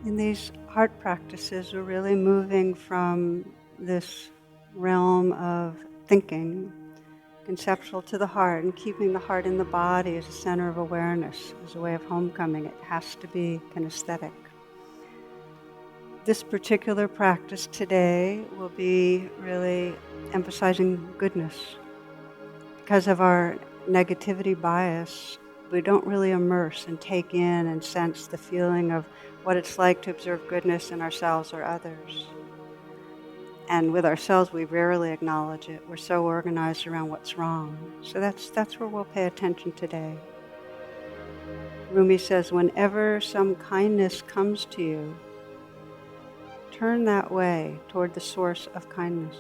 In these heart practices, we're really moving from this realm of thinking, conceptual, to the heart, and keeping the heart in the body as a center of awareness, as a way of homecoming. It has to be kinesthetic. This particular practice today will be really emphasizing goodness. Because of our negativity bias, we don't really immerse and take in and sense the feeling of what it's like to observe goodness in ourselves or others. And with ourselves, we rarely acknowledge it. We're so organized around what's wrong. So that's where we'll pay attention today. Rumi says, whenever some kindness comes to you, turn that way toward the source of kindness.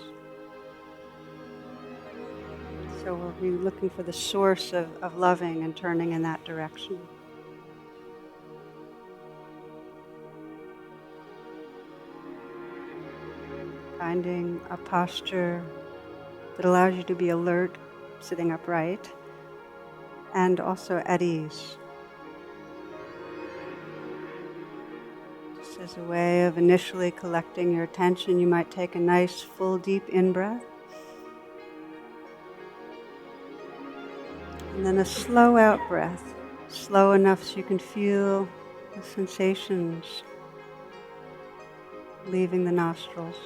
So we'll be looking for the source of loving and turning in that direction. Finding a posture that allows you to be alert, sitting upright, and also at ease. Just as a way of initially collecting your attention, you might take a nice, full, deep in-breath. And then a slow out-breath, slow enough so you can feel the sensations leaving the nostrils.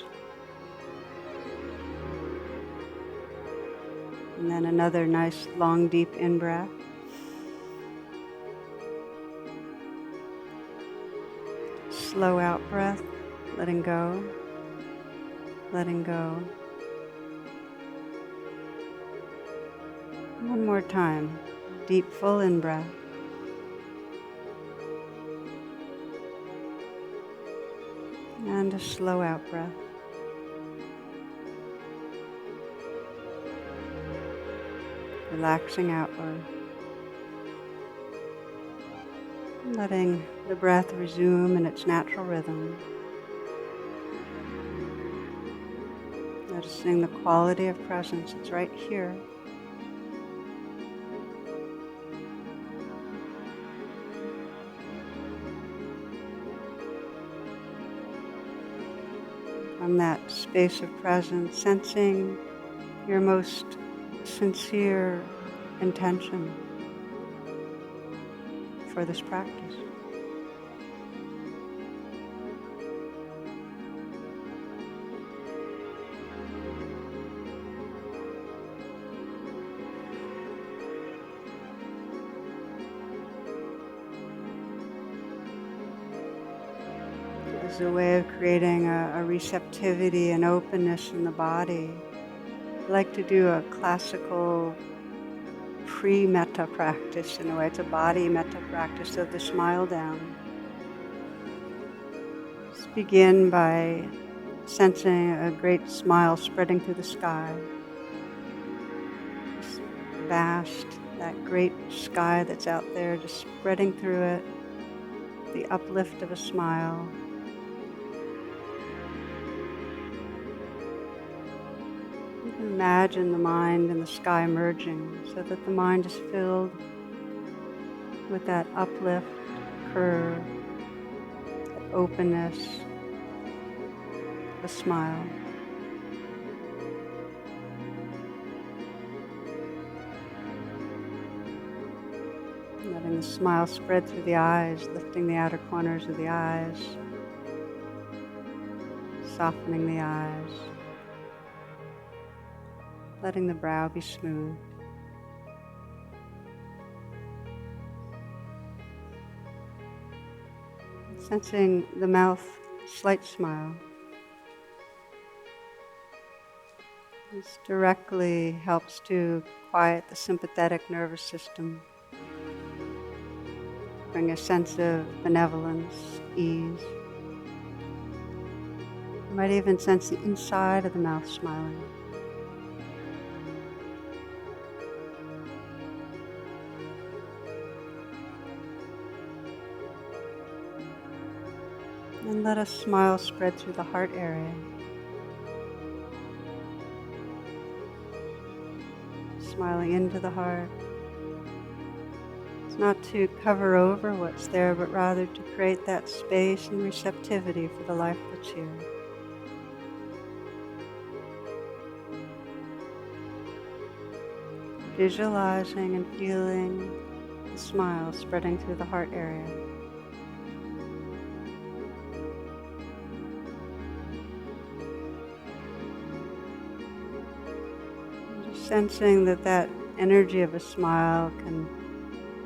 And then another nice, long, deep in-breath. Slow out-breath, letting go, letting go. One more time, deep, full in-breath. And a slow out-breath. Relaxing outward. Letting the breath resume in its natural rhythm. Noticing the quality of presence. It's right here. From that space of presence, sensing your most sincere intention for this practice. As a way of creating a receptivity and openness in the body, I like to do a classical pre-metta practice in a way. It's a body metta practice of the smile down. Just begin by sensing a great smile spreading through the sky. Just vast, that great sky that's out there, just spreading through it, the uplift of a smile. Imagine the mind and the sky merging so that the mind is filled with that uplift, curve, that openness, a smile. Letting the smile spread through the eyes, lifting the outer corners of the eyes, softening the eyes. Letting the brow be smooth. Sensing the mouth, slight smile. This directly helps to quiet the sympathetic nervous system. Bring a sense of benevolence, ease. You might even sense the inside of the mouth smiling. And let a smile spread through the heart area. Smiling into the heart, not to cover over what's there, but rather to create that space and receptivity for the life that's here. Visualizing and feeling the smile spreading through the heart area. And just sensing that that energy of a smile can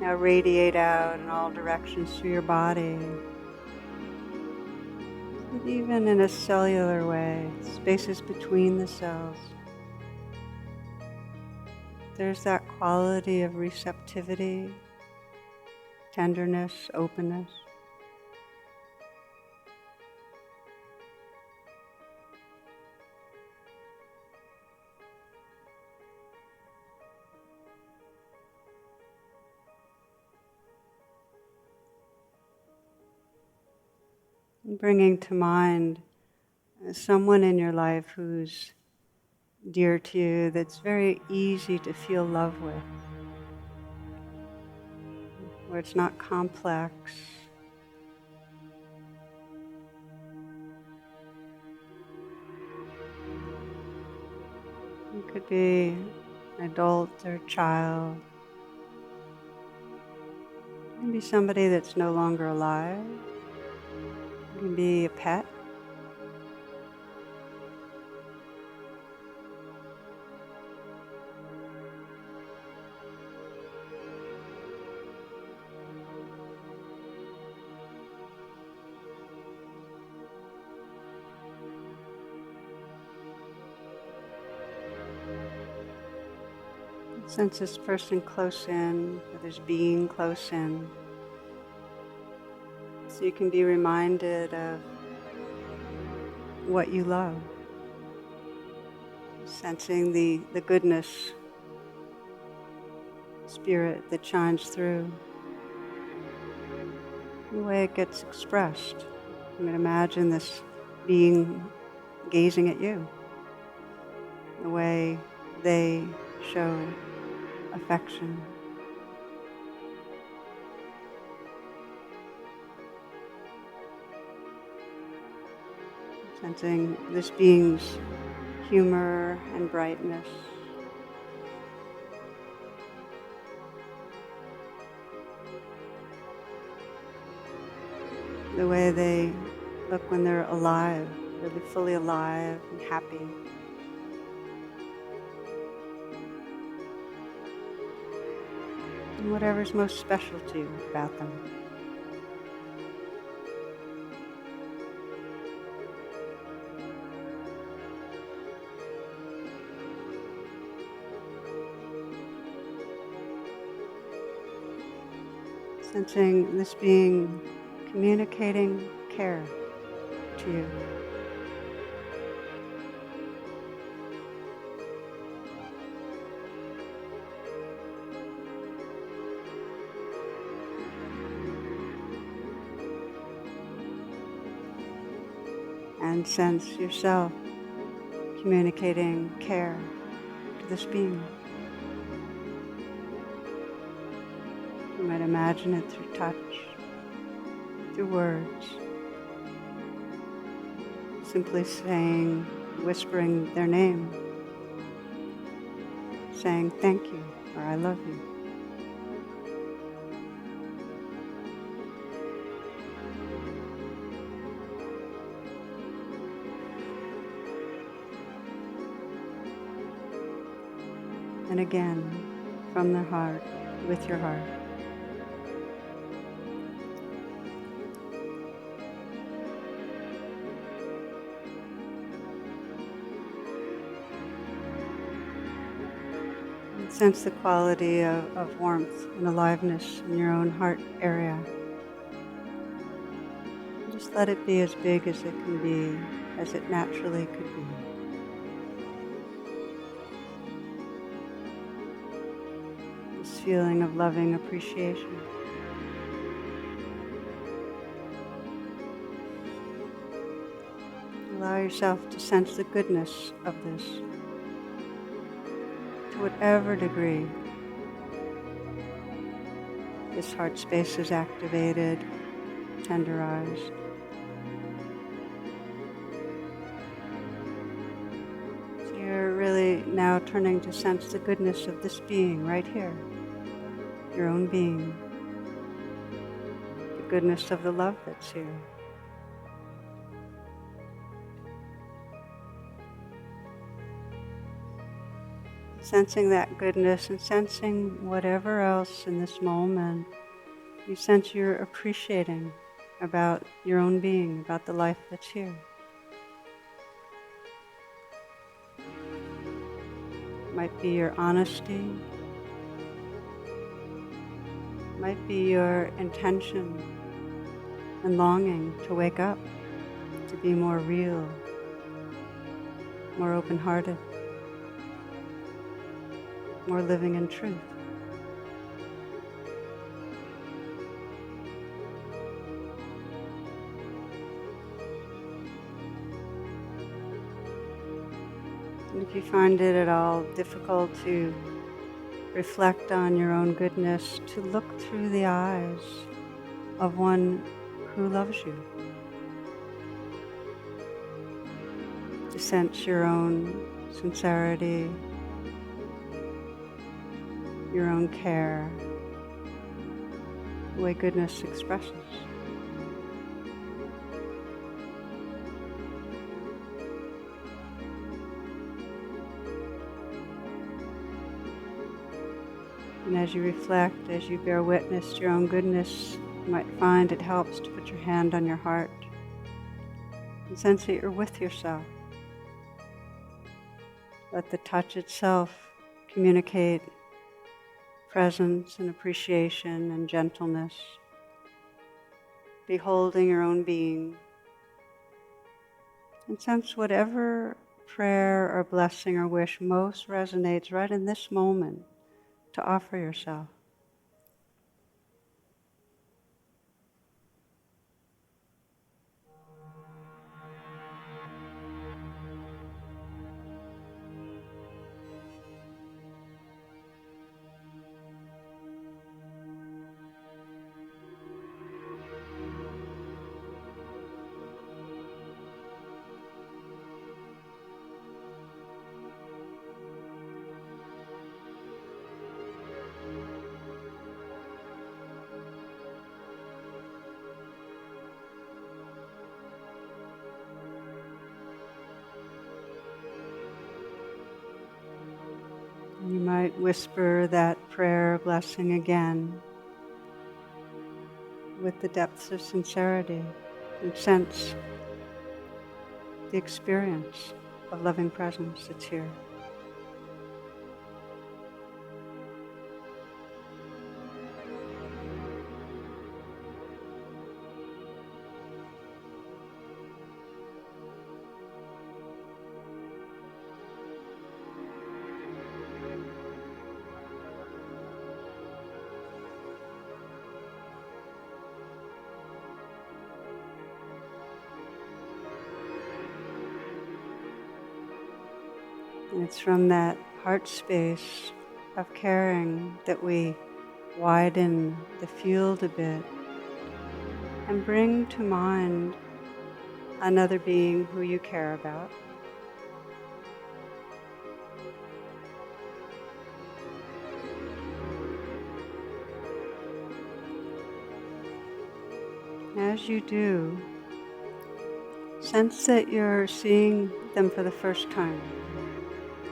now radiate out in all directions through your body. And even in a cellular way, spaces between the cells. There's that quality of receptivity, tenderness, openness. And bringing to mind someone in your life who's dear to you, that's very easy to feel love with, where it's not complex. It could be an adult or a child. It can be somebody that's no longer alive. It can be a pet. Sense this person close in, or this being close in. So you can be reminded of what you love. Sensing the goodness, spirit that shines through. The way it gets expressed. You can imagine this being gazing at you. The way they show affection. Sensing this being's humor and brightness. The way they look when they're alive, really fully alive and happy. And whatever's most special to you about them. Sensing this being communicating care to you. And sense yourself communicating care to this being. You might imagine it through touch, through words, simply saying, whispering their name, saying thank you or I love you. And again, from their heart, with your heart. And sense the quality of warmth and aliveness in your own heart area. Just let it be as big as it can be, as it naturally could be. Feeling of loving appreciation. Allow yourself to sense the goodness of this to whatever degree. This heart space is activated, tenderized. So you're really now turning to sense the goodness of this being right here, your own being, the goodness of the love that's here. Sensing that goodness and sensing whatever else in this moment you sense you're appreciating about your own being, about the life that's here. It might be your honesty, it might be your intention and longing to wake up, to be more real, more open-hearted, more living in truth. And if you find it at all difficult to reflect on your own goodness, to look through the eyes of one who loves you, to sense your own sincerity, your own care, the way goodness expresses. And as you reflect, as you bear witness to your own goodness, you might find it helps to put your hand on your heart and sense that you're with yourself. Let the touch itself communicate presence and appreciation and gentleness. Beholding your own being. And sense whatever prayer or blessing or wish most resonates right in this moment to offer yourself. You might whisper that prayer blessing again with the depths of sincerity and sense the experience of loving presence that's here. And it's from that heart space of caring that we widen the field a bit and bring to mind another being who you care about. As you do, sense that you're seeing them for the first time.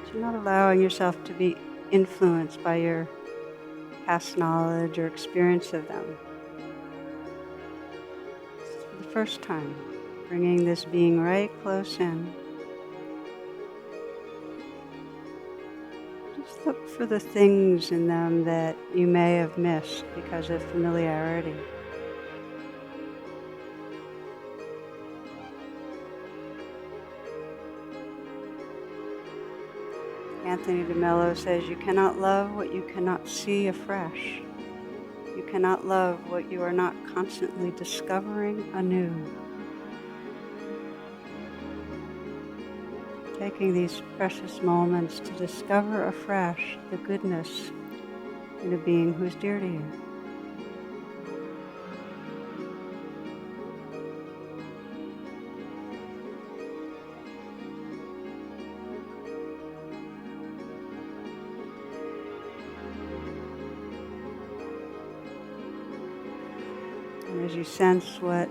So you're not allowing yourself to be influenced by your past knowledge or experience of them. It's for the first time, bringing this being right close in. Just look for the things in them that you may have missed because of familiarity. Anthony de Mello says, you cannot love what you cannot see afresh. You cannot love what you are not constantly discovering anew. Taking these precious moments to discover afresh the goodness in a being who's dear to you. And as you sense what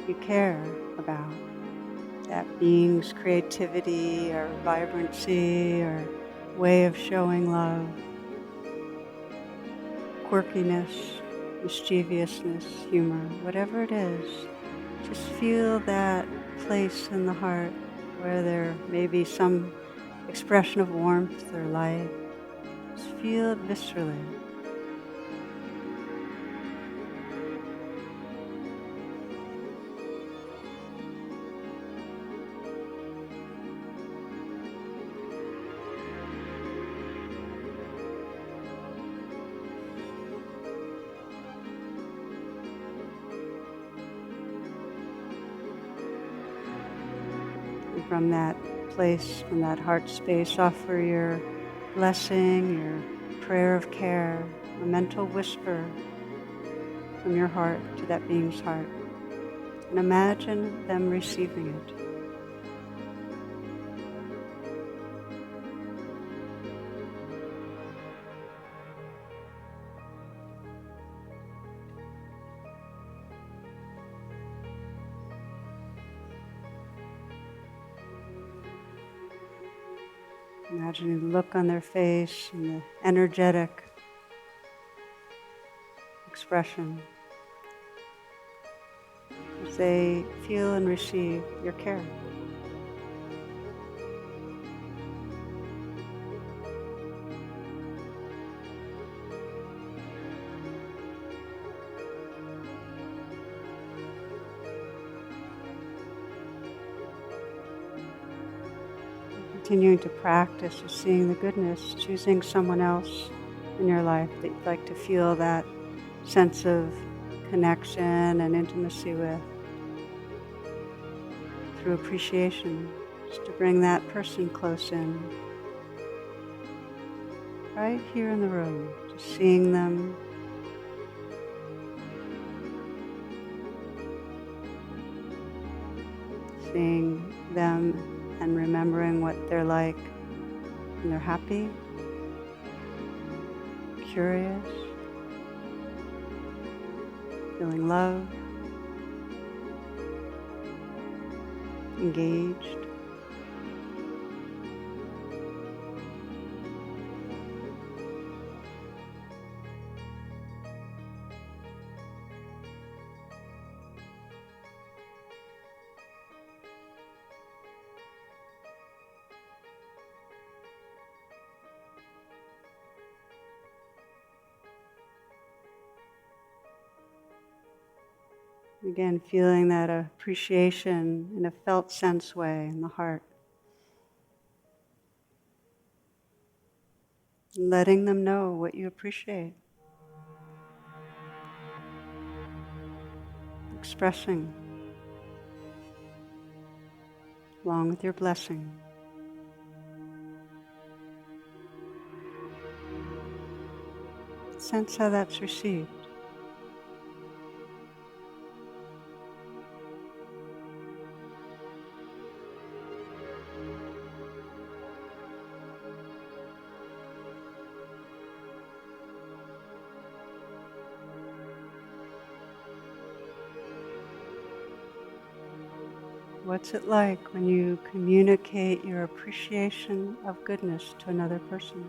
you care about, that being's creativity or vibrancy or way of showing love, quirkiness, mischievousness, humor, whatever it is, just feel that place in the heart where there may be some expression of warmth or light. Just feel it viscerally. And from that place, from that heart space, offer your blessing, your prayer of care, a mental whisper from your heart to that being's heart. And imagine them receiving it. Imagine the look on their face and the energetic expression as they feel and receive your care. Continuing to practice of seeing the goodness, choosing someone else in your life that you'd like to feel that sense of connection and intimacy with through appreciation, just to bring that person close in, right here in the room, just seeing them, and remembering what they're like when they're happy, curious, feeling love, engaged. Again, feeling that appreciation in a felt sense way in the heart. Letting them know what you appreciate. Expressing along with your blessing. Sense how that's received. What's it like when you communicate your appreciation of goodness to another person?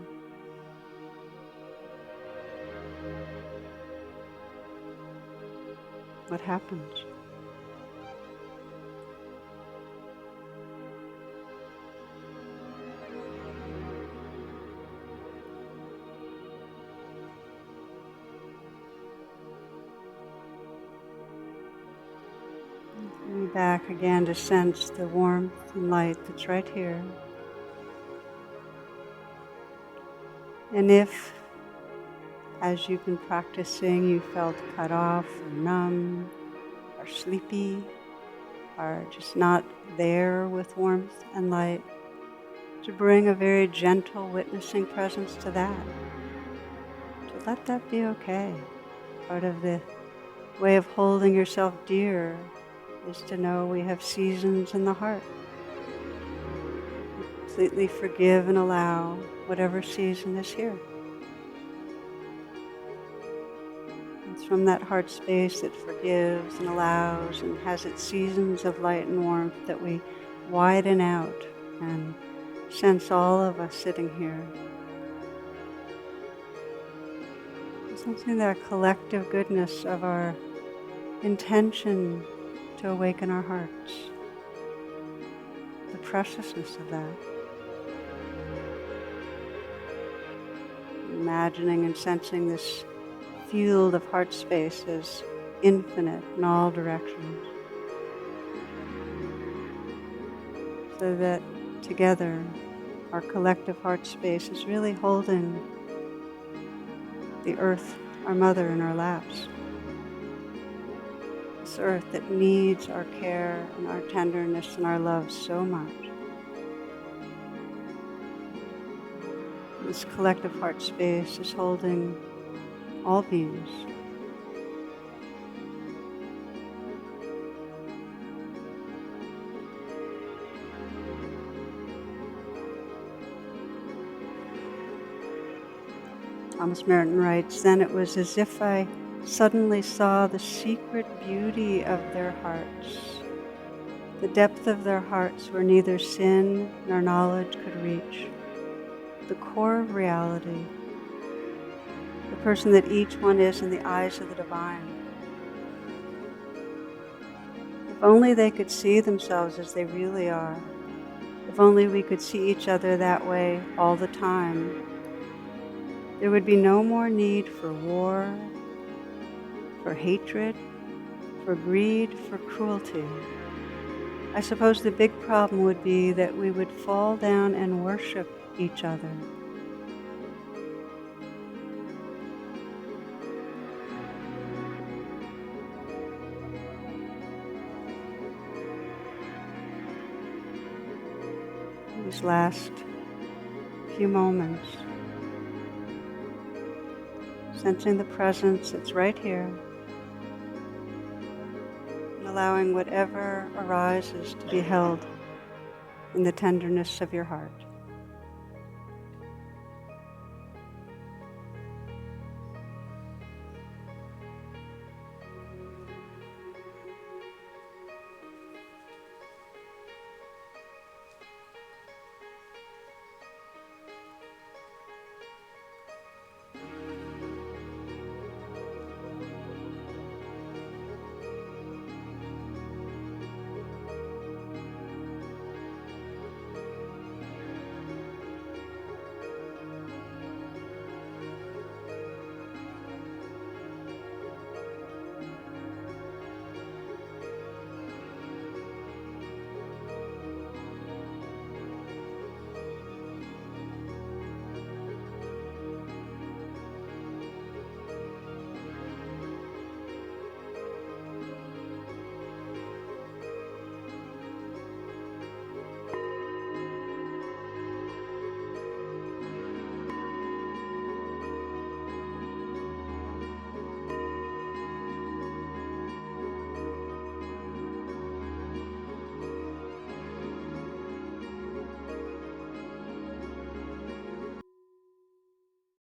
What happens? Coming back again to sense the warmth and light that's right here. And if, as you've been practicing, you felt cut off or numb or sleepy or just not there with warmth and light, to bring a very gentle witnessing presence to that. To let that be okay. Part of the way of holding yourself dear is to know we have seasons in the heart. Completely forgive and allow whatever season is here. It's from that heart space that forgives and allows and has its seasons of light and warmth that we widen out and sense all of us sitting here. Sensing that collective goodness of our intention to awaken our hearts. The preciousness of that. Imagining and sensing this field of heart space as infinite in all directions. So that together, our collective heart space is really holding the earth, our mother, in our laps. This earth that needs our care and our tenderness and our love so much. This collective heart space is holding all beings. Thomas Merton writes, "Then it was as if I suddenly saw the secret beauty of their hearts, the depth of their hearts where neither sin nor knowledge could reach, the core of reality, the person that each one is in the eyes of the divine. If only they could see themselves as they really are, if only we could see each other that way all the time, there would be no more need for war, for hatred, for greed, for cruelty. I suppose the big problem would be that we would fall down and worship each other." These last few moments, sensing the presence that's right here, and allowing whatever arises to be held in the tenderness of your heart.